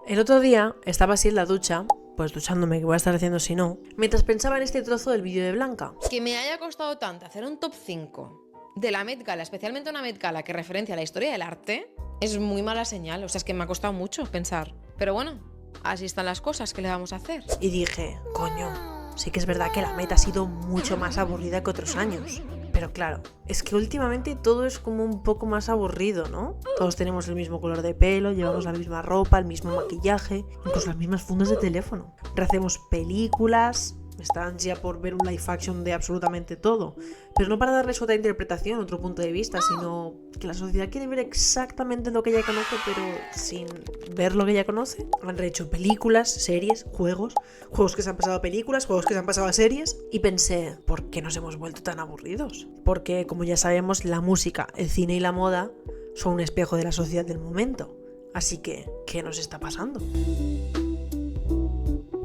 El otro día estaba así en la ducha, pues duchándome, que voy a estar haciendo si no, mientras pensaba en este trozo del vídeo de Blanca. Que me haya costado tanto hacer un top 5 de la Met Gala, especialmente una Met Gala que referencia a la historia del arte, es muy mala señal. O sea, es que me ha costado mucho pensar. Pero bueno, así están las cosas, ¿qué le vamos a hacer? Y dije, coño, sí que es verdad que la Met ha sido mucho más aburrida que otros años. Pero claro, es que últimamente todo es como un poco más aburrido, ¿no? Todos tenemos el mismo color de pelo, llevamos la misma ropa, el mismo maquillaje, incluso las mismas fundas de teléfono. Rehacemos películas, está ansia por ver un live action de absolutamente todo. Pero no para darles otra interpretación, otro punto de vista, sino que la sociedad quiere ver exactamente lo que ella conoce, pero sin ver lo que ella conoce. Han rehecho películas, series, juegos que se han pasado a películas, juegos que se han pasado a series. Y pensé, ¿por qué nos hemos vuelto tan aburridos? Porque, como ya sabemos, la música, el cine y la moda son un espejo de la sociedad del momento. Así que, ¿qué nos está pasando?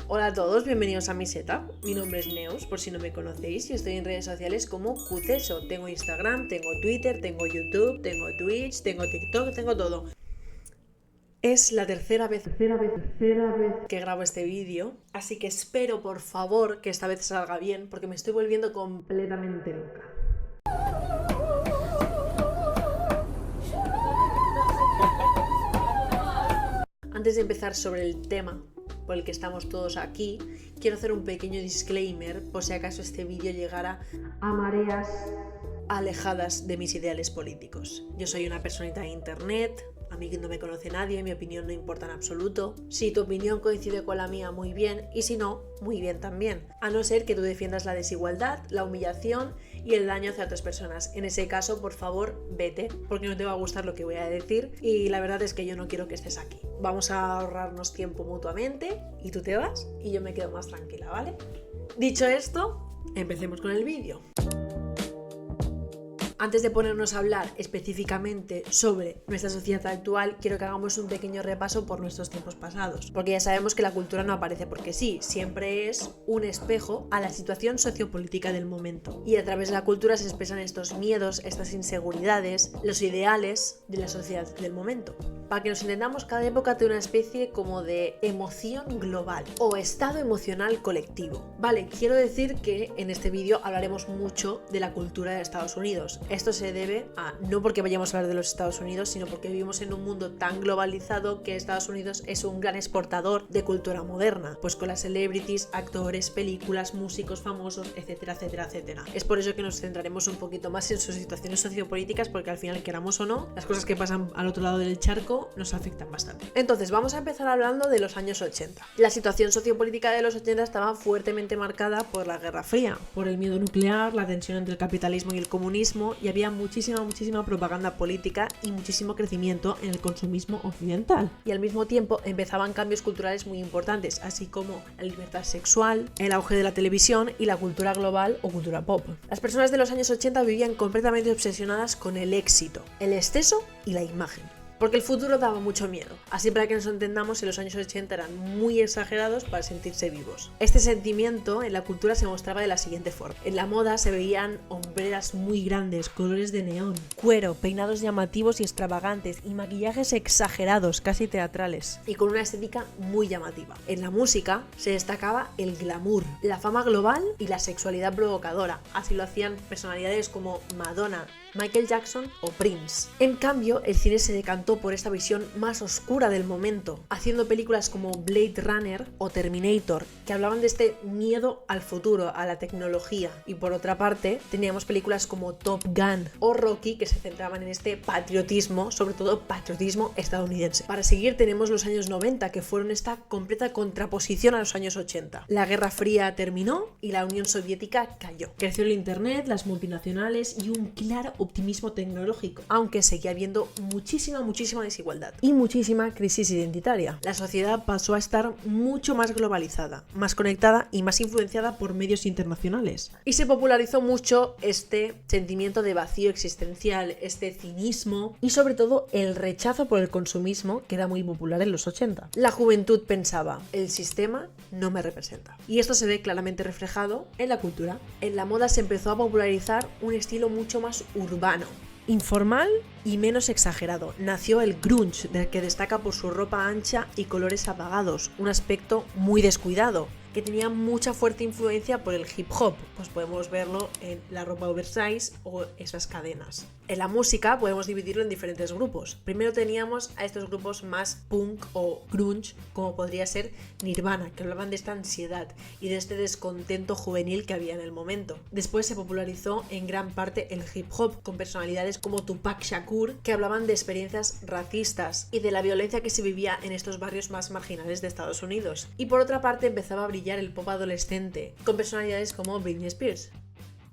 Hola a todos, bienvenidos a mi setup. Mi nombre es Neus, por si no me conocéis, y estoy en redes sociales como Qceso. Tengo Instagram, tengo Twitter, tengo YouTube, tengo Twitch, tengo TikTok, tengo todo. Es la tercera vez que grabo este vídeo, así que espero por favor que esta vez salga bien, porque me estoy volviendo completamente loca. Antes de empezar sobre el tema por el que estamos todos aquí, quiero hacer un pequeño disclaimer por si acaso este vídeo llegara a mareas alejadas de mis ideales políticos. Yo soy una personita de internet, a mí no me conoce nadie, mi opinión no importa en absoluto. Si tu opinión coincide con la mía, muy bien, y si no, muy bien también. A no ser que tú defiendas la desigualdad, la humillación y el daño hacia otras personas. En ese caso, por favor, vete, porque no te va a gustar lo que voy a decir y la verdad es que yo no quiero que estés aquí. Vamos a ahorrarnos tiempo mutuamente y tú te vas y yo me quedo más tranquila, ¿vale? Dicho esto, empecemos con el vídeo. Antes de ponernos a hablar específicamente sobre nuestra sociedad actual, quiero que hagamos un pequeño repaso por nuestros tiempos pasados, porque ya sabemos que la cultura no aparece porque sí, siempre es un espejo a la situación sociopolítica del momento. Y a través de la cultura se expresan estos miedos, estas inseguridades, los ideales de la sociedad del momento. Para que nos entendamos, cada época tiene una especie como de emoción global o estado emocional colectivo. Vale, quiero decir que en este vídeo hablaremos mucho de la cultura de Estados Unidos. Esto se debe a, no porque vayamos a hablar de los Estados Unidos, sino porque vivimos en un mundo tan globalizado que Estados Unidos es un gran exportador de cultura moderna, pues con las celebrities, actores, películas, músicos famosos, etcétera, etcétera, etcétera. Es por ello que nos centraremos un poquito más en sus situaciones sociopolíticas, porque al final, queramos o no, las cosas que pasan al otro lado del charco nos afectan bastante. Entonces, vamos a empezar hablando de los años 80. La situación sociopolítica de los 80 estaba fuertemente marcada por la Guerra Fría, por el miedo nuclear, la tensión entre el capitalismo y el comunismo, y había muchísima propaganda política y muchísimo crecimiento en el consumismo occidental. Y al mismo tiempo empezaban cambios culturales muy importantes, así como la libertad sexual, el auge de la televisión y la cultura global o cultura pop. Las personas de los años 80 vivían completamente obsesionadas con el éxito, el exceso y la imagen. Porque el futuro daba mucho miedo. Así, para que nos entendamos, en los años 80 eran muy exagerados para sentirse vivos. Este sentimiento en la cultura se mostraba de la siguiente forma. En la moda se veían hombreras muy grandes, colores de neón, cuero, peinados llamativos y extravagantes y maquillajes exagerados, casi teatrales, y con una estética muy llamativa. En la música se destacaba el glamour, la fama global y la sexualidad provocadora. Así lo hacían personalidades como Madonna, Michael Jackson o Prince. En cambio, el cine se decantó por esta visión más oscura del momento, haciendo películas como Blade Runner o Terminator, que hablaban de este miedo al futuro, a la tecnología. Y por otra parte, teníamos películas como Top Gun o Rocky, que se centraban en este patriotismo, sobre todo patriotismo estadounidense. Para seguir, tenemos los años 90, que fueron esta completa contraposición a los años 80. La Guerra Fría terminó y la Unión Soviética cayó. Creció el internet, las multinacionales y un claro optimismo tecnológico, aunque seguía habiendo muchísima desigualdad y muchísima crisis identitaria. La sociedad pasó a estar mucho más globalizada, más conectada y más influenciada por medios internacionales. Y se popularizó mucho este sentimiento de vacío existencial, este cinismo y sobre todo el rechazo por el consumismo, que era muy popular en los 80. La juventud pensaba, el sistema no me representa. Y esto se ve claramente reflejado en la cultura. En la moda se empezó a popularizar un estilo mucho más urbano, informal y menos exagerado. Nació el grunge, del que destaca por su ropa ancha y colores apagados, un aspecto muy descuidado, que tenía mucha fuerte influencia por el hip hop, pues podemos verlo en la ropa oversize o esas cadenas. En la música podemos dividirlo en diferentes grupos. Primero teníamos a estos grupos más punk o grunge, como podría ser Nirvana, que hablaban de esta ansiedad y de este descontento juvenil que había en el momento. Después se popularizó en gran parte el hip hop, con personalidades como Tupac Shakur, que hablaban de experiencias racistas y de la violencia que se vivía en estos barrios más marginales de Estados Unidos. Y por otra parte empezaba a brillar el pop adolescente, con personalidades como Britney Spears.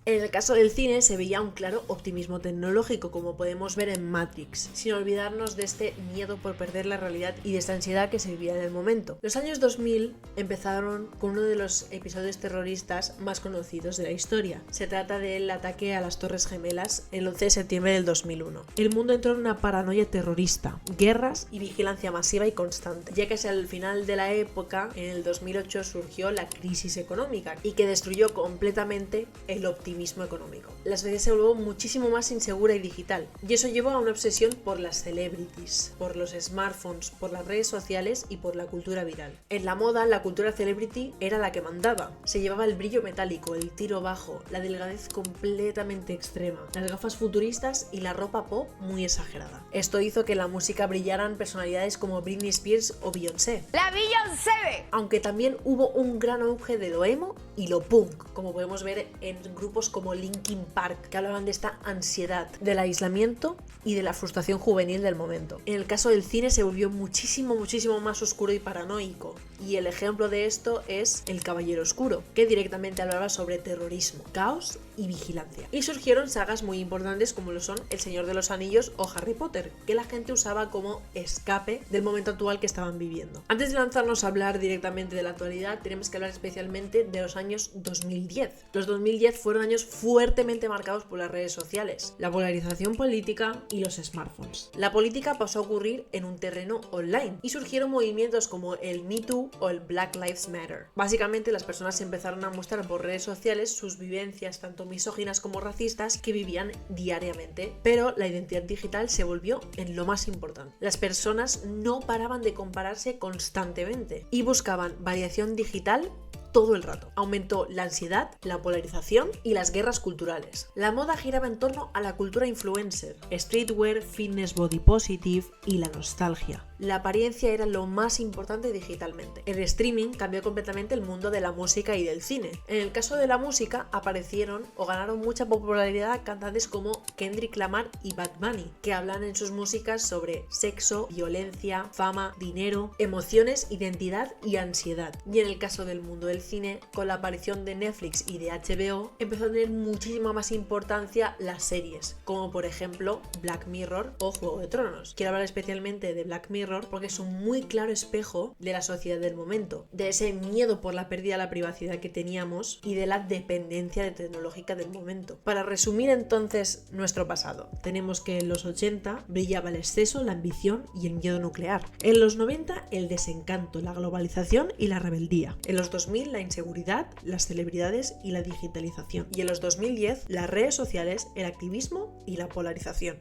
En el caso del cine se veía un claro optimismo tecnológico, como podemos ver en Matrix, sin olvidarnos de este miedo por perder la realidad y de esta ansiedad que se vivía en el momento. Los años 2000 empezaron con uno de los episodios terroristas más conocidos de la historia. Se trata del ataque a las Torres Gemelas el 11 de septiembre del 2001. El mundo entró en una paranoia terrorista, guerras y vigilancia masiva y constante, ya que hacia el final de la época, en el 2008, surgió la crisis económica y que destruyó completamente el optimismo económico. La sociedad se volvió muchísimo más insegura y digital, y eso llevó a una obsesión por las celebrities, por los smartphones, por las redes sociales y por la cultura viral. En la moda, la cultura celebrity era la que mandaba. Se llevaba el brillo metálico, el tiro bajo, la delgadez completamente extrema, las gafas futuristas y la ropa pop muy exagerada. Esto hizo que en la música brillaran personalidades como Britney Spears o Beyoncé. ¡La Beyoncé! Aunque también hubo un gran auge de lo emo y lo punk, como podemos ver en grupos como Linkin Park, que hablaban de esta ansiedad, del aislamiento y de la frustración juvenil del momento. En el caso del cine se volvió muchísimo más oscuro y paranoico, y el ejemplo de esto es El Caballero Oscuro, que directamente hablaba sobre terrorismo, caos y vigilancia. Y surgieron sagas muy importantes como lo son El Señor de los Anillos o Harry Potter, que la gente usaba como escape del momento actual que estaban viviendo. Antes de lanzarnos a hablar directamente de la actualidad, tenemos que hablar especialmente de los años 2010. Los 2010 fueron años fuertemente marcados por las redes sociales, la polarización política y los smartphones. La política pasó a ocurrir en un terreno online y surgieron movimientos como el Me Too o el Black Lives Matter. Básicamente las personas empezaron a mostrar por redes sociales sus vivencias tanto misóginas como racistas que vivían diariamente, pero la identidad digital se volvió en lo más importante. Las personas no paraban de compararse constantemente y buscaban variación digital todo el rato. Aumentó la ansiedad, la polarización y las guerras culturales. La moda giraba en torno a la cultura influencer, streetwear, fitness body positive y la nostalgia. La apariencia era lo más importante digitalmente. El streaming cambió completamente el mundo de la música y del cine. En el caso de la música aparecieron o ganaron mucha popularidad cantantes como Kendrick Lamar y Bad Bunny, que hablan en sus músicas sobre sexo, violencia, fama, dinero, emociones, identidad y ansiedad. Y en el caso del mundo del cine, con la aparición de Netflix y de HBO, empezó a tener muchísima más importancia las series, como por ejemplo Black Mirror o Juego de Tronos. Quiero hablar especialmente de Black Mirror porque es un muy claro espejo de la sociedad del momento, de ese miedo por la pérdida de la privacidad que teníamos y de la dependencia tecnológica del momento. Para resumir entonces nuestro pasado, tenemos que en los 80 brillaba el exceso, la ambición y el miedo nuclear. En los 90 el desencanto, la globalización y la rebeldía. En los 2000 la inseguridad, las celebridades y la digitalización. Y en los 2010 las redes sociales, el activismo y la polarización.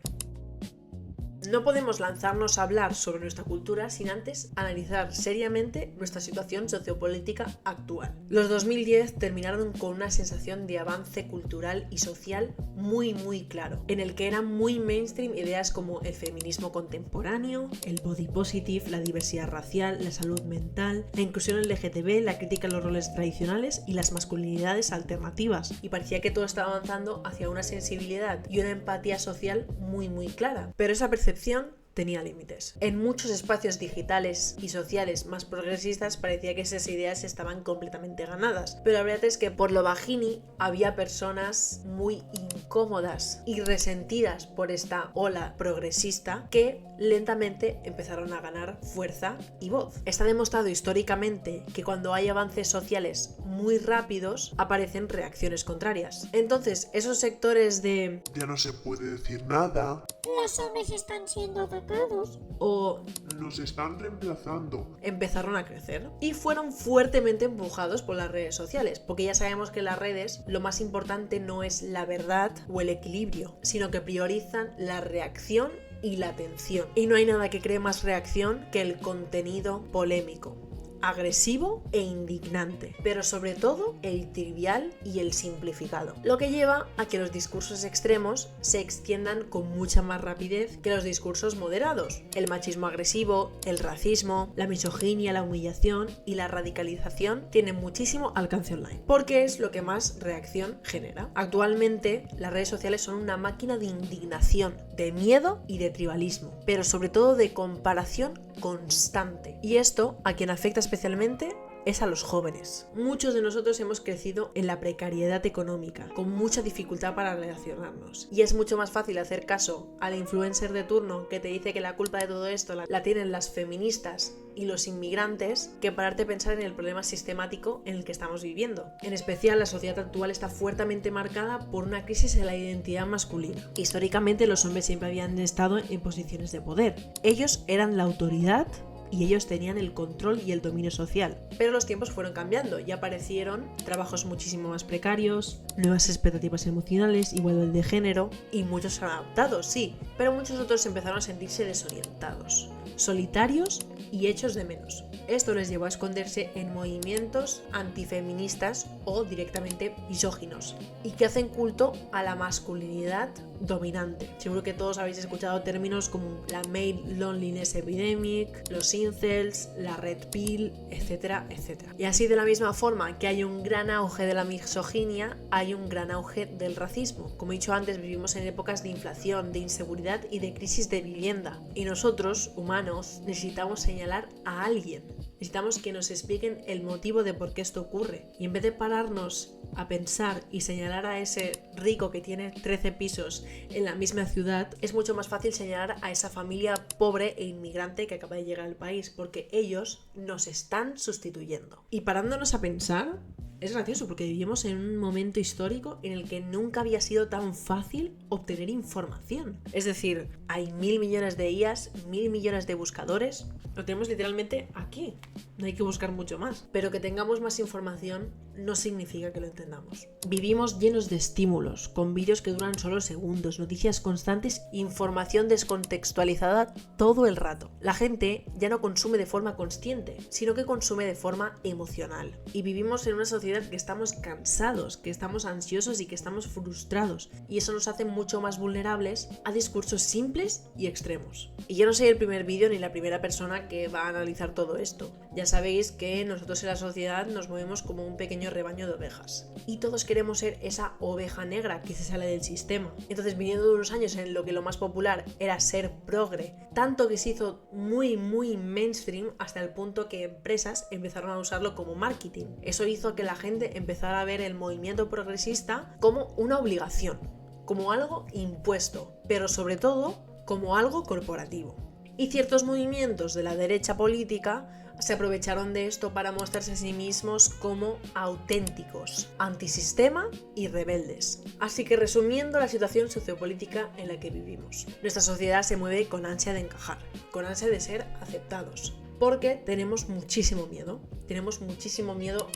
No podemos lanzarnos a hablar sobre nuestra cultura sin antes analizar seriamente nuestra situación sociopolítica actual. Los 2010 terminaron con una sensación de avance cultural y social muy claro, en el que eran muy mainstream ideas como el feminismo contemporáneo, el body positive, la diversidad racial, la salud mental, la inclusión LGTB, la crítica a los roles tradicionales y las masculinidades alternativas. Y parecía que todo estaba avanzando hacia una sensibilidad y una empatía social muy clara. Pero esa percepción tenía límites. En muchos espacios digitales y sociales más progresistas parecía que esas ideas estaban completamente ganadas, pero la verdad es que por lo bajini había personas muy incómodas y resentidas por esta ola progresista que lentamente empezaron a ganar fuerza y voz. Está demostrado históricamente que cuando hay avances sociales muy rápidos aparecen reacciones contrarias. Entonces, esos sectores de ya no se puede decir nada, los hombres están siendo atacados, o nos están reemplazando. Empezaron a crecer y fueron fuertemente empujados por las redes sociales, porque ya sabemos que en las redes lo más importante no es la verdad o el equilibrio, sino que priorizan la reacción y la atención. Y no hay nada que cree más reacción que el contenido polémico, agresivo e indignante, pero sobre todo el trivial y el simplificado, lo que lleva a que los discursos extremos se extiendan con mucha más rapidez que los discursos moderados. El machismo agresivo, el racismo, la misoginia, la humillación y la radicalización tienen muchísimo alcance online, porque es lo que más reacción genera. Actualmente las redes sociales son una máquina de indignación, de miedo y de tribalismo, pero sobre todo de comparación constante. Y esto a quien afecta especialmente es a los jóvenes. Muchos de nosotros hemos crecido en la precariedad económica, con mucha dificultad para relacionarnos. Y es mucho más fácil hacer caso a la influencer de turno que te dice que la culpa de todo esto la tienen las feministas y los inmigrantes, que pararte a pensar en el problema sistemático en el que estamos viviendo. En especial, la sociedad actual está fuertemente marcada por una crisis en la identidad masculina. Históricamente, los hombres siempre habían estado en posiciones de poder. Ellos eran la autoridad y ellos tenían el control y el dominio social. Pero los tiempos fueron cambiando y aparecieron trabajos muchísimo más precarios, nuevas expectativas emocionales, igualdad de género, y muchos se han adaptado, sí, pero muchos otros empezaron a sentirse desorientados, solitarios y hechos de menos. Esto les llevó a esconderse en movimientos antifeministas o directamente misóginos y que hacen culto a la masculinidad dominante. Seguro que todos habéis escuchado términos como la male loneliness epidemic, los incels, la red pill, etcétera, etcétera. Y así, de la misma forma que hay un gran auge de la misoginia, hay un gran auge del racismo. Como he dicho antes, vivimos en épocas de inflación, de inseguridad y de crisis de vivienda. Y nosotros, humanos, necesitamos señalar a alguien. Necesitamos que nos expliquen el motivo de por qué esto ocurre. Y en vez de pararnos a pensar y señalar a ese rico que tiene 13 pisos en la misma ciudad, es mucho más fácil señalar a esa familia pobre e inmigrante que acaba de llegar al país, porque ellos nos están sustituyendo. Y parándonos a pensar, es gracioso porque vivimos en un momento histórico en el que nunca había sido tan fácil obtener información. Es decir, hay 1000 millones de IAs, 1000 millones de buscadores. Lo tenemos literalmente aquí. No hay que buscar mucho más. Pero que tengamos más información no significa que lo entendamos. Vivimos llenos de estímulos, con vídeos que duran solo segundos, noticias constantes, información descontextualizada todo el rato. La gente ya no consume de forma consciente, sino que consume de forma emocional. Y vivimos en una sociedad que estamos cansados, que estamos ansiosos y que estamos frustrados. Y eso nos hace mucho más vulnerables a discursos simples y extremos. Y yo no soy el primer vídeo ni la primera persona que va a analizar todo esto. Ya sabéis que nosotros en la sociedad nos movemos como un pequeño rebaño de ovejas. Y todos queremos ser esa oveja negra que se sale del sistema. Entonces, viniendo de unos años en lo que lo más popular era ser progre, tanto que se hizo muy mainstream hasta el punto que empresas empezaron a usarlo como marketing. Eso hizo que la gente empezara a ver el movimiento progresista como una obligación, como algo impuesto, pero sobre todo como algo corporativo. Y ciertos movimientos de la derecha política se aprovecharon de esto para mostrarse a sí mismos como auténticos, antisistema y rebeldes. Así que, resumiendo la situación sociopolítica en la que vivimos, nuestra sociedad se mueve con ansia de encajar, con ansia de ser aceptados, porque tenemos muchísimo miedo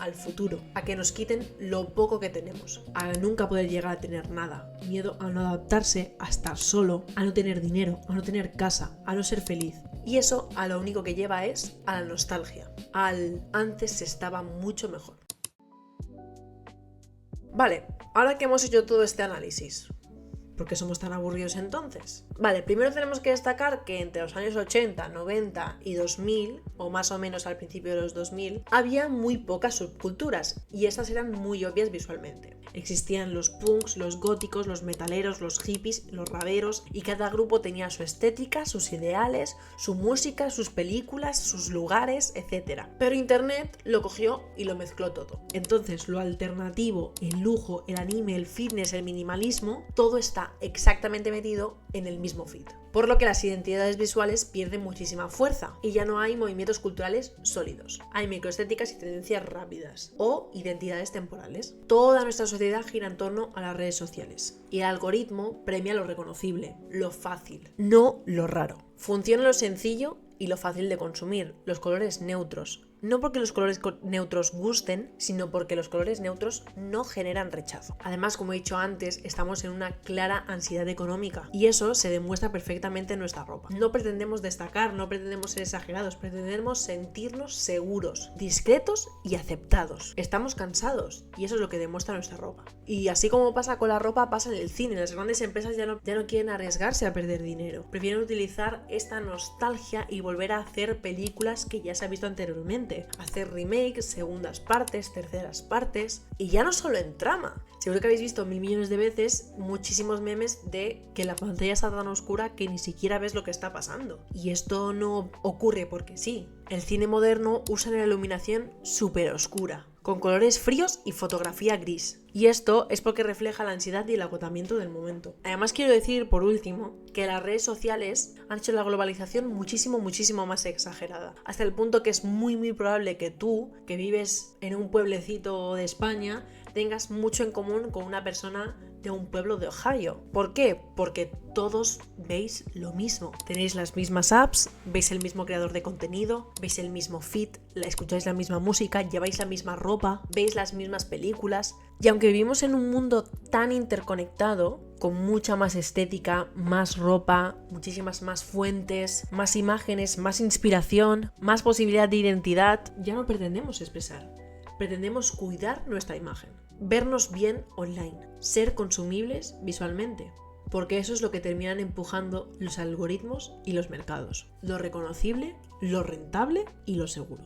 al futuro, a que nos quiten lo poco que tenemos, a nunca poder llegar a tener nada, miedo a no adaptarse, a estar solo, a no tener dinero, a no tener casa, a no ser feliz. Y eso a lo único que lleva es a la nostalgia, al antes se estaba mucho mejor. Vale, ahora que hemos hecho todo este análisis, ¿por qué somos tan aburridos entonces? Vale, primero tenemos que destacar que entre los años 80, 90 y 2000, o más o menos al principio de los 2000, había muy pocas subculturas y estas eran muy obvias visualmente. Existían los punks, los góticos, los metaleros, los hippies, los raveros, y cada grupo tenía su estética, sus ideales, su música, sus películas, sus lugares, etc. Pero internet lo cogió y lo mezcló todo. Entonces, lo alternativo, el lujo, el anime, el fitness, el minimalismo, todo está exactamente metido en el mismo feed. Por lo que las identidades visuales pierden muchísima fuerza y ya no hay movimientos culturales sólidos. Hay microestéticas y tendencias rápidas o identidades temporales. Toda nuestra sociedad gira en torno a las redes sociales y el algoritmo premia lo reconocible, lo fácil, no lo raro. Funciona lo sencillo y lo fácil de consumir, los colores neutros. No porque los colores neutros gusten, sino porque los colores neutros no generan rechazo. Además, como he dicho antes, estamos en una clara ansiedad económica y eso se demuestra perfectamente en nuestra ropa. No pretendemos destacar, no pretendemos ser exagerados, pretendemos sentirnos seguros, discretos y aceptados. Estamos cansados y eso es lo que demuestra nuestra ropa. Y así como pasa con la ropa, pasa en el cine. Las grandes empresas ya no quieren arriesgarse a perder dinero. Prefieren utilizar esta nostalgia y volver a hacer películas que ya se ha visto anteriormente. Hacer remakes, segundas partes, terceras partes, y ya no solo en trama. Seguro que habéis visto 1000 millones de veces muchísimos memes de que la pantalla está tan oscura que ni siquiera ves lo que está pasando. Y esto no ocurre porque sí. El cine moderno usa una iluminación súper oscura, con colores fríos y fotografía gris. Y esto es porque refleja la ansiedad y el agotamiento del momento. Además quiero decir, por último, que las redes sociales han hecho la globalización muchísimo más exagerada. Hasta el punto que es muy probable que tú, que vives en un pueblecito de España, tengas mucho en común con una persona de un pueblo de Ohio. ¿Por qué? Porque todos veis lo mismo. Tenéis las mismas apps, veis el mismo creador de contenido, veis el mismo feed, escucháis la misma música, lleváis la misma ropa, veis las mismas películas. Y aunque vivimos en un mundo tan interconectado, con mucha más estética, más ropa, muchísimas más fuentes, más imágenes, más inspiración, más posibilidad de identidad, ya no pretendemos expresar. Pretendemos cuidar nuestra imagen, vernos bien online, ser consumibles visualmente, porque eso es lo que terminan empujando los algoritmos y los mercados, lo reconocible, lo rentable y lo seguro.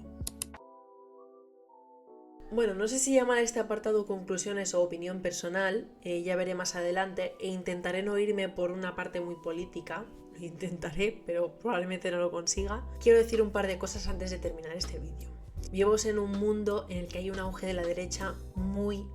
Bueno, no sé si llamar a este apartado conclusiones o opinión personal, ya veré más adelante, e intentaré no irme por una parte muy política. Lo intentaré, pero probablemente no lo consiga. Quiero decir un par de cosas antes de terminar este vídeo. Vivimos en un mundo en el que hay un auge de la derecha muy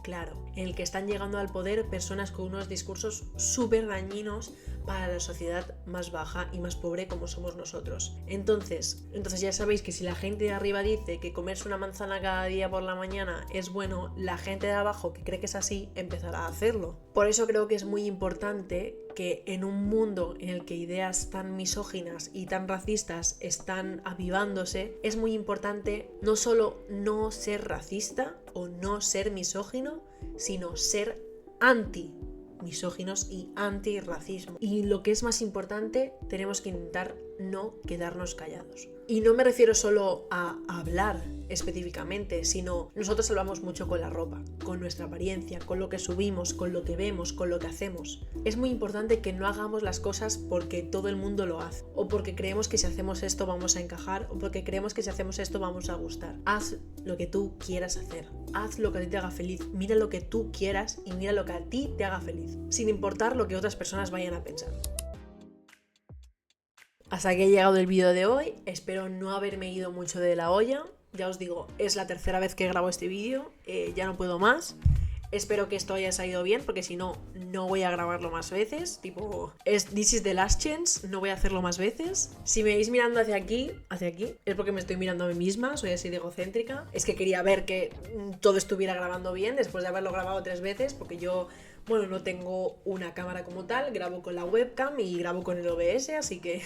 claro, en el que están llegando al poder personas con unos discursos súper dañinos para la sociedad más baja y más pobre como somos nosotros. Entonces ya sabéis que si la gente de arriba dice que comerse una manzana cada día por la mañana es bueno, la gente de abajo que cree que es así empezará a hacerlo. Por eso creo que es muy importante que en un mundo en el que ideas tan misóginas y tan racistas están avivándose, es muy importante no solo no ser racista o no ser misógino, sino ser anti-misóginos y anti-racismo. Y lo que es más importante, tenemos que intentar no quedarnos callados. Y no me refiero solo a hablar específicamente, sino nosotros hablamos mucho con la ropa, con nuestra apariencia, con lo que subimos, con lo que vemos, con lo que hacemos. Es muy importante que no hagamos las cosas porque todo el mundo lo hace, o porque creemos que si hacemos esto vamos a encajar, o porque creemos que si hacemos esto vamos a gustar. Haz lo que tú quieras hacer, haz lo que a ti te haga feliz, mira lo que tú quieras y mira lo que a ti te haga feliz, sin importar lo que otras personas vayan a pensar. Hasta aquí ha llegado el vídeo de hoy, espero no haberme ido mucho de la olla. Ya os digo, es la tercera vez que grabo este vídeo, ya no puedo más. Espero que esto haya salido bien, porque si no, no voy a grabarlo más veces. Tipo, this is the last chance, no voy a hacerlo más veces. Si me veis mirando hacia aquí, es porque me estoy mirando a mí misma, soy así de egocéntrica. Es que quería ver que todo estuviera grabando bien después de haberlo grabado 3 veces, porque yo, bueno, no tengo una cámara como tal, grabo con la webcam y grabo con el OBS, así que...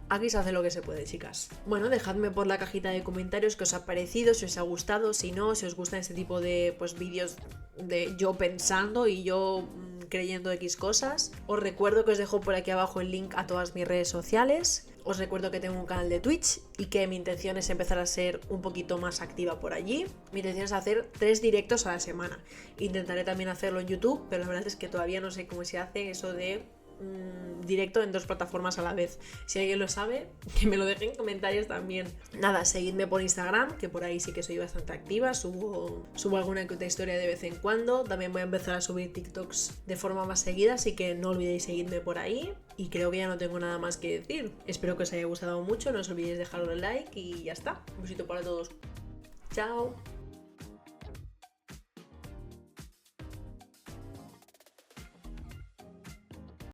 Aquí se hace lo que se puede, chicas. Bueno, dejadme por la cajita de comentarios qué os ha parecido, si os ha gustado, si no, si os gustan este tipo de vídeos de yo pensando y yo creyendo X cosas. Os recuerdo que os dejo por aquí abajo el link a todas mis redes sociales. Os recuerdo que tengo un canal de Twitch y que mi intención es empezar a ser un poquito más activa por allí. Mi intención es hacer 3 directos a la semana. Intentaré también hacerlo en YouTube, pero la verdad es que todavía no sé cómo se hace eso de... directo en 2 plataformas a la vez. Si alguien lo sabe, que me lo deje en comentarios también. Nada, seguidme por Instagram, que por ahí sí que soy bastante activa, subo alguna que otra historia de vez en cuando. También voy a empezar a subir TikToks de forma más seguida, así que no olvidéis seguirme por ahí. Y creo que ya no tengo nada más que decir. Espero que os haya gustado mucho, no os olvidéis dejar un like y ya está. Un besito para todos. Chao.